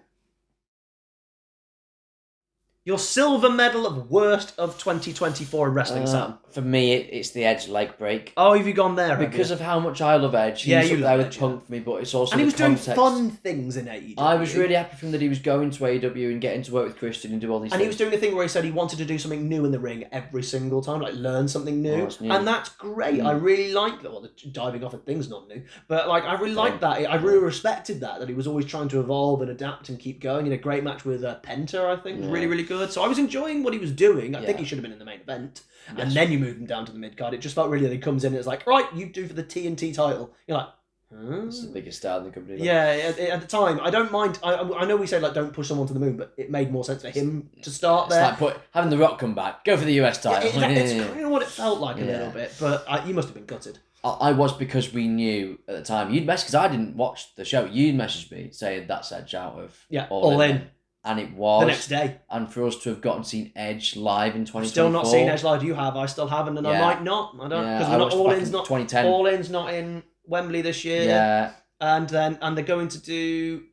Your silver medal of worst of 2024 in wrestling, Sam. For me, it's the Edge leg break. Oh, have you gone there? Because of how much I love Edge. Yeah, he's you up there love with Edge, Punk for me, but it's also and he was context. doing fun things in AEW. I was really happy for him that he was going to AEW and getting to work with Christian and do all these things. And he was doing a thing where he said he wanted to do something new in the ring every single time, like learn something new. And that's great. I really like that. Well, the diving off at things not new, but like I really liked that. I really respected that he was always trying to evolve and adapt and keep going. In a great match with Penta, I think, was really, really good. So I was enjoying what he was doing. I think he should have been in the main event. Yes. And then you move him down to the mid card. It just felt really that he comes in and it's like, right, you do for the TNT title. You're like, huh? This is the biggest star in the company. Yeah, at the time, I don't mind. I know we say like don't push someone to the moon, but it made more sense for him to start there. It's like having The Rock come back, go for the US title. It's kind of what it felt like a little bit, but you must have been gutted. I was because we knew at the time. You'd messaged because I didn't watch the show. You'd messaged me saying that's Edge out of All In. And it was the next day. And for us to have gotten seen Edge live in 2024. Still not seen Edge live. You have. I still haven't, and I might not. I don't because All In's not 2010. All In's not in Wembley this year. Yeah. And they're going to do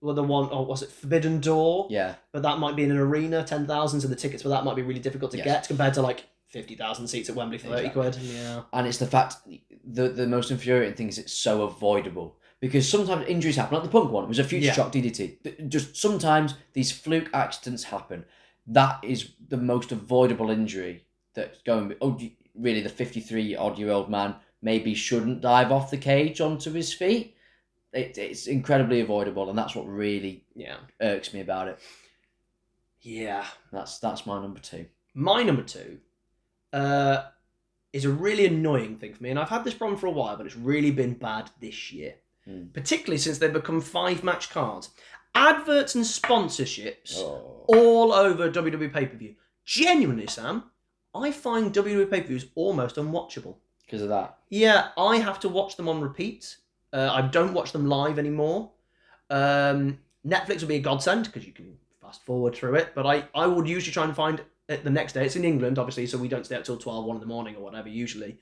was it Forbidden Door? Yeah. But that might be in an arena, 10,000, so the tickets for that might be really difficult to get compared to like 50,000 seats at Wembley for 30 quid. Yeah. And it's the fact the most infuriating thing is it's so avoidable. Because sometimes injuries happen, like the Punk one. It was a future shock DDT. Just sometimes these fluke accidents happen. That is the most avoidable injury that's going. Oh, really? The 53-odd-year-old man maybe shouldn't dive off the cage onto his feet. It's incredibly avoidable, and that's what really irks me about it. Yeah, that's my number 2. My number 2 is a really annoying thing for me, and I've had this problem for a while, but it's really been bad this year. Particularly since they've become 5-match cards. Adverts and sponsorships all over WWE pay-per-view. Genuinely, Sam, I find WWE pay-per-views almost unwatchable. Because of that? Yeah, I have to watch them on repeat. I don't watch them live anymore. Netflix would be a godsend because you can fast forward through it, but I would usually try and find it the next day. It's in England, obviously, so we don't stay up till 12, 1 in the morning or whatever, usually.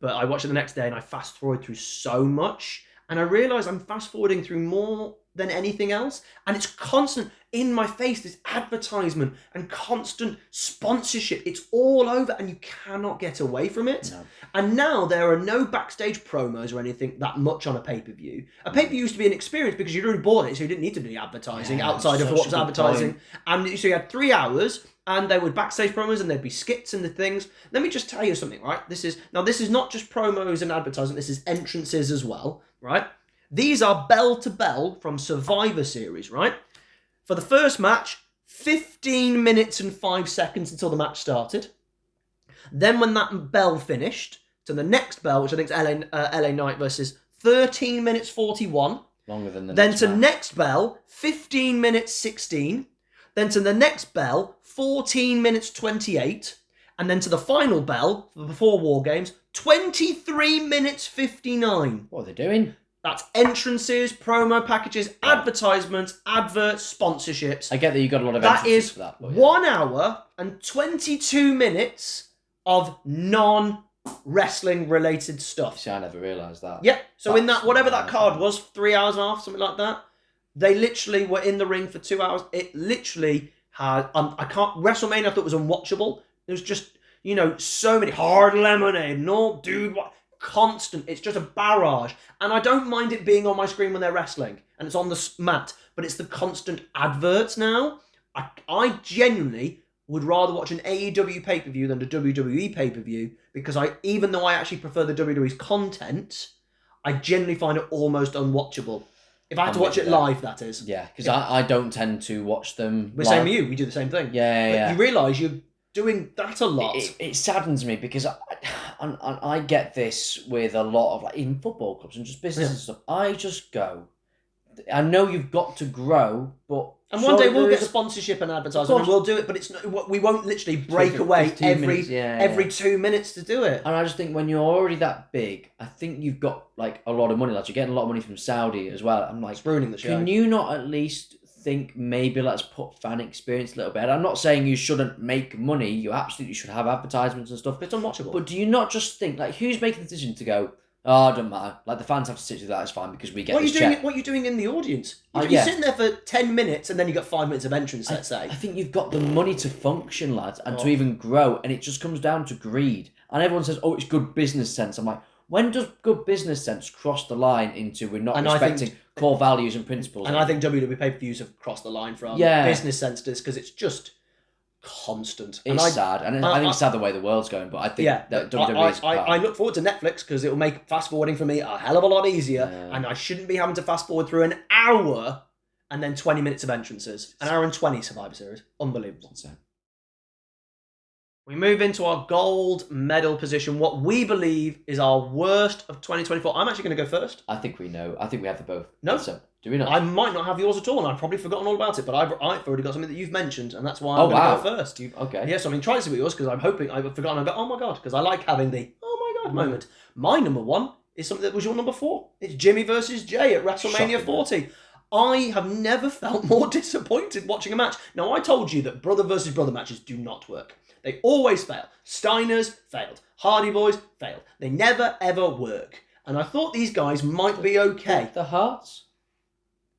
But I watch it the next day and I fast forward through so much. And I realise I'm fast-forwarding through more than anything else. And it's constant in my face, this advertisement and constant sponsorship. It's all over and you cannot get away from it. No. And now there are no backstage promos or anything that much on a pay-per-view. A pay-per-view used to be an experience because you'd already bought it, so you didn't need to do the advertising outside of what was advertising. And so you had 3 hours and there were backstage promos and there'd be skits and the things. Let me just tell you something, right? This is not just promos and advertising, this is entrances as well. Right? These are bell to bell from Survivor Series, right? For the first match, 15 minutes and 5 seconds until the match started. Then when that bell finished, to the next bell, which I think is LA Knight versus 13 minutes 41. Longer than the then next to match. Next bell, 15 minutes 16. Then to the next bell, 14 minutes 28. And then to the final bell, before War Games, 23 minutes 59. What are they doing? That's entrances, promo packages, advertisements, adverts, sponsorships. I get that you got a lot of that entrances is for that. That is 1 hour and 22 minutes of non-wrestling related stuff. See, I never realised that. Yep. So in that, whatever that card was, 3 hours and a half, something like that, they literally were in the ring for 2 hours. It literally had, WrestleMania I thought was unwatchable. It was just, so many hard lemonade. No, dude, what? Constant. It's just a barrage. And I don't mind it being on my screen when they're wrestling and it's on the mat, but it's the constant adverts now. I genuinely would rather watch an AEW pay-per-view than a WWE pay-per-view because even though I actually prefer the WWE's content, I genuinely find it almost unwatchable. If I had to watch it live, that is. Yeah, because I don't tend to watch them live. Same with you. We do the same thing. Yeah. You realise you're doing that a lot. It saddens me because I get this with a lot of even football clubs and just business and stuff. I just go, I know you've got to grow, but... And one day we'll get sponsorship and advertising, and we'll do it, but we won't literally break away every 2 minutes to do it. And I just think when you're already that big, I think you've got like a lot of money. Like you're getting a lot of money from Saudi as well. I'm like, it's ruining the show. Can you not at least think maybe let's put fan experience a little bit? I'm not saying you shouldn't make money. You absolutely should have advertisements and stuff. It's unwatchable. But do you not just think like who's making the decision to go? Oh, it doesn't matter. Like the fans have to sit through that. It's fine because we get this check. What are you doing in the audience? You're sitting there for 10 minutes and then you got 5 minutes of entrance. Let's say. I think you've got the money to function, lads, and to even grow. And it just comes down to greed. And everyone says, "Oh, it's good business sense." I'm like, when does good business sense cross the line into we're not respecting core values and principles? And I think WWE pay-per-views have crossed the line from business sense because it's just constant. It's sad, and I think it's sad the way the world's going. But I think that WWE I look forward to Netflix because it will make fast forwarding for me a hell of a lot easier, and I shouldn't be having to fast forward through an hour and then 20 minutes of entrances, an hour and 20 Survivor Series, unbelievable. We move into our gold medal position, what we believe is our worst of 2024. I'm actually going to go first. I think we know. I think we have the both. No. So, do we not? I might not have yours at all, and I've probably forgotten all about it, but I've already got something that you've mentioned, and that's why I'm going to go first. Okay. Yes, I mean, try to see what yours, because I'm hoping I've forgotten. I go, oh my God, because I like having the oh my God moment. My number one is something that was your number 4. It's Jimmy versus Jay at WrestleMania 40. I have never felt more disappointed watching a match. Now, I told you that brother versus brother matches do not work. They always fail. Steiners failed. Hardy Boys failed. They never, ever work. And I thought these guys might be okay. The Hearts?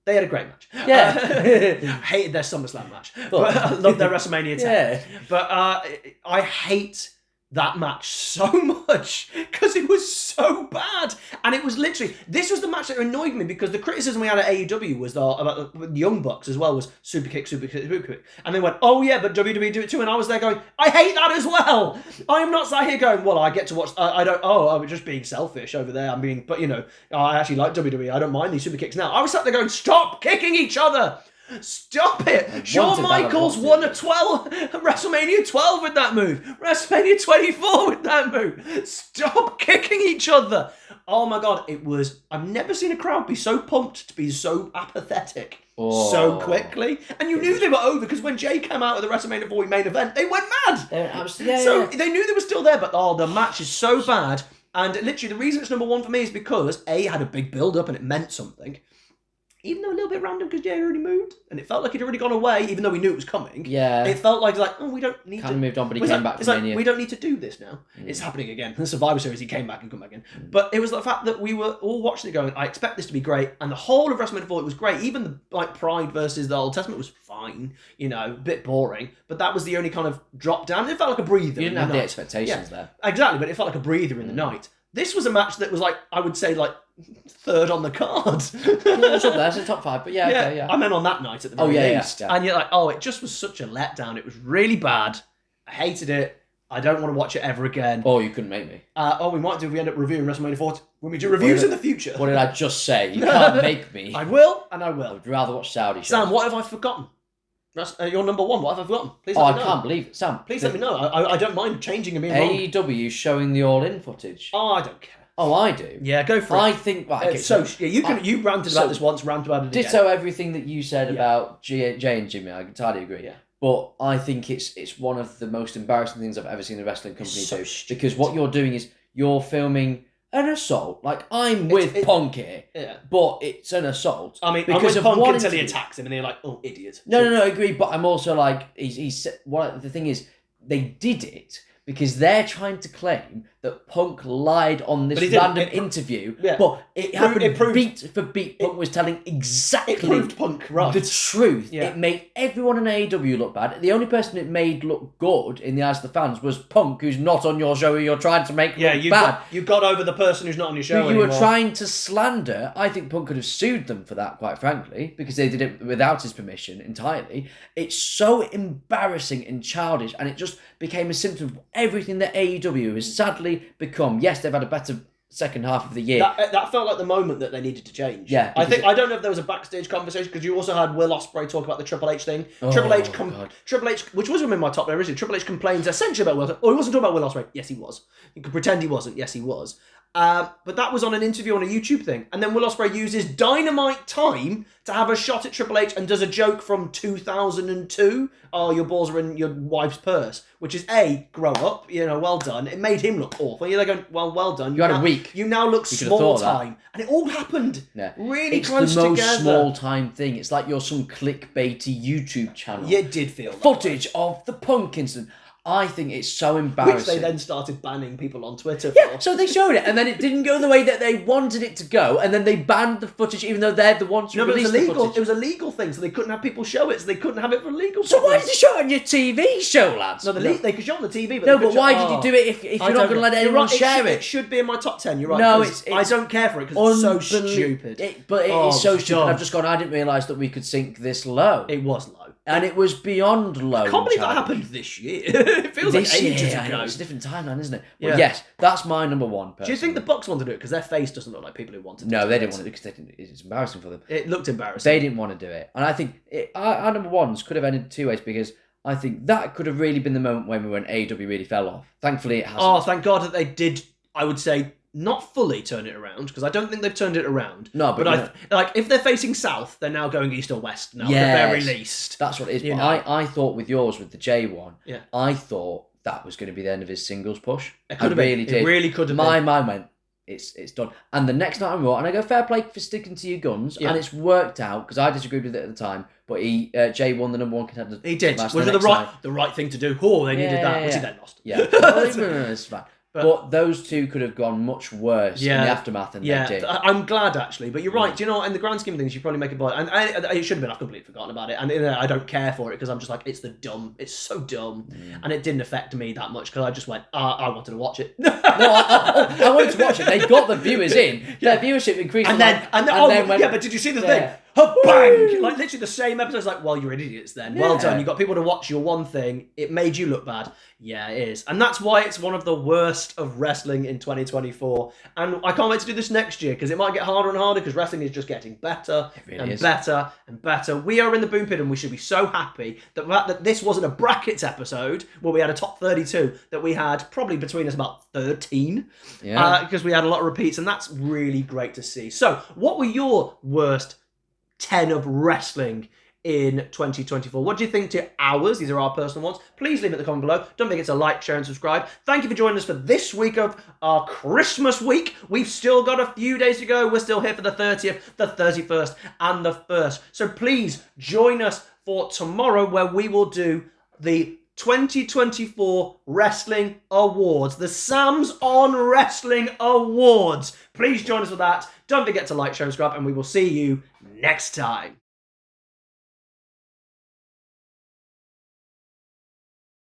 They had a great match. Yeah. I hated their SummerSlam match. But I loved their WrestleMania 10. Yeah. But I hate that match so much because it was so bad. And it was literally, this was the match that annoyed me because the criticism we had at AEW was about the Young Bucks as well, was super kick, super kick, super kick. And they went, oh yeah, but WWE do it too. And I was there going, I hate that as well. I am not sat here going, well, I get to watch, I was just being selfish over there. But I actually like WWE. I don't mind these super kicks now. I was sat there going, stop kicking each other. Stop it! Shawn Michaels won a WrestleMania 12 with that move. WrestleMania 24 with that move. Stop kicking each other. Oh my God, I've never seen a crowd be so pumped to be so apathetic so quickly. And you knew they were over because when Jay came out of the WrestleMania 40 main event, they went mad. They knew they were still there, but the match is so bad. And literally the reason it's number 1 for me is because A, it had a big build up and it meant something. Even though a little bit random because Jay already moved and it felt like he'd already gone away, even though we knew it was coming. Yeah. It felt like we don't need to. Kind of moved on, but he came back. It's like, we don't need to do this now. It's happening again. The Survivor Series, he came back and come back in. But it was the fact that we were all watching it going, I expect this to be great. And the whole of WrestleMania 40 was great. Even the Pride versus the Old Testament was fine. A bit boring. But that was the only kind of drop down. It felt like a breather. You didn't have the expectations there. Exactly, but it felt like a breather in the night. This was a match that was I would say 3rd on the card. It's up there, it's in top 5, but yeah. I meant on that night at the very least. Yeah. And you're like, it just was such a letdown. It was really bad. I hated it. I don't want to watch it ever again. Oh, you couldn't make me. We might do if we end up reviewing WrestleMania 40 when we do reviews in the future. What did I just say? You can't make me. I will, and I will. I would rather watch Saudi shows. Sam, what have I forgotten? Your number 1, what have I forgotten? Please let me know. I can't believe it. Sam, please let me know. I don't mind changing and being wrong. AEW showing the all-in footage. Oh, I don't care. Oh, I do. Yeah, go for it. I think you ranted about this once, ranted about it again. Ditto everything that you said about Jay and Jimmy. I entirely agree. Yeah. But I think it's one of the most embarrassing things I've ever seen a wrestling company do. Because what you're doing is you're filming an assault. I'm with Punk here, but it's an assault. I mean, because I'm with Punk until he attacks him, and they're like, "Oh, idiot." No, I agree. But I'm also he's the thing is, they did it because they're trying to claim that Punk lied on this random interview, but it happened beat for beat. Punk was telling exactly Punk right. the truth. Yeah. It made everyone in AEW look bad. The only person it made look good in the eyes of the fans was Punk, who's not on your show, who you're trying to make look bad. You got over the person who's not on your show anymore. You were trying to slander. I think Punk could have sued them for that, quite frankly, because they did it without his permission entirely. It's so embarrassing and childish, and it just became a symptom of everything that AEW has sadly become. Yes, they've had a better second half of the year. That felt like the moment that they needed to change. Yeah, I don't know if there was a backstage conversation because you also had Will Ospreay talk about the Triple H thing. Triple H, which was in my top there, isn't it? Triple H complains essentially about Will. Oh, he wasn't talking about Will Ospreay. Yes, he was. You could pretend he wasn't. Yes, he was. But that was on an interview on a YouTube thing. And then Will Ospreay uses Dynamite time to have a shot at Triple H and does a joke from 2002. Oh, your balls are in your wife's purse. Which is A, grow up, well done. It made him look awful. You're going, well done. You had a week. You now look small time. And it all happened really close together. It's the most small time thing. It's like you're some clickbaity YouTube channel. Yeah, it did feel footage of the Punk incident. I think it's so embarrassing. Which they then started banning people on Twitter for. Yeah, so they showed it, and then it didn't go the way that they wanted it to go, and then they banned the footage, even though they're the ones who released the footage. It was a legal thing, so they couldn't have people show it, so they couldn't have it for legal. So why did you show it on your TV show, lads? No, they could show it on the TV, but but why did you do it if you're not going to let anyone share it? It should be in my top 10. You're right. No, I don't care for it because it's so stupid. It is so stupid. I've just gone. I didn't realise that we could sink this low. It was low. And it was beyond low. I can't believe that happened this year. It feels like ages ago. It's a different timeline, isn't it? But yes, that's my number one. Personally. Do you think the Bucks want to do it? Because their face doesn't look like people who wanted to do it. No, they didn't want to do it because it's embarrassing for them. It looked embarrassing. They didn't want to do it. And I think our number ones could have ended two ways because I think that could have really been the moment when AEW really fell off. Thankfully, it hasn't. Oh, thank God that they did, I would say, not fully turn it around, because I don't think they've turned it around. No, but like if they're facing south, they're now going east or west now, at the very least. That's what it is. But I thought with yours, with the J one, I thought that was going to be the end of his singles push. It could have been. It really could have been. My mind went, it's done. And the next night on Raw, and I go, fair play for sticking to your guns, and it's worked out, because I disagreed with it at the time, but Jay won the number one contender. He did, which was the right thing to do. Oh, they needed that, which he then lost. Yeah. It's fine. But those two could have gone much worse in the aftermath than they did. I'm glad, actually. But you're right. Do you know what? In the grand scheme of things, you probably make a point. And it should have been. I've completely forgotten about it. And I don't care for it because I'm just like, it's so dumb. And it didn't affect me that much because I just went, I wanted to watch it. No, I wanted to watch it. They got the viewers in. Their viewership increased. But did you see the thing? Bang! Like literally the same episode. It's like, well, you're idiots then. Well done. You got people to watch your one thing. It made you look bad. Yeah, it is. And that's why it's one of the worst of wrestling in 2024. And I can't wait to do this next year because it might get harder and harder because wrestling is just getting better better and better. We are in the boom pit and we should be so happy that this wasn't a brackets episode where we had a top 32, that we had probably between us about 13 because we had a lot of repeats, and that's really great to see. So what were your worst 10 of wrestling in 2024? What do you think to ours? These are our personal ones. Please leave it in the comment below. Don't forget to like, share and subscribe. Thank you for joining us for this week of our Christmas week. We've still got a few days to go. We're still here for the 30th, the 31st and the 1st. So please join us for tomorrow where we will do the 2024 Wrestling Awards, the Sam's on Wrestling Awards. Please join us for that. Don't forget to like, share and subscribe, and we will see you next time.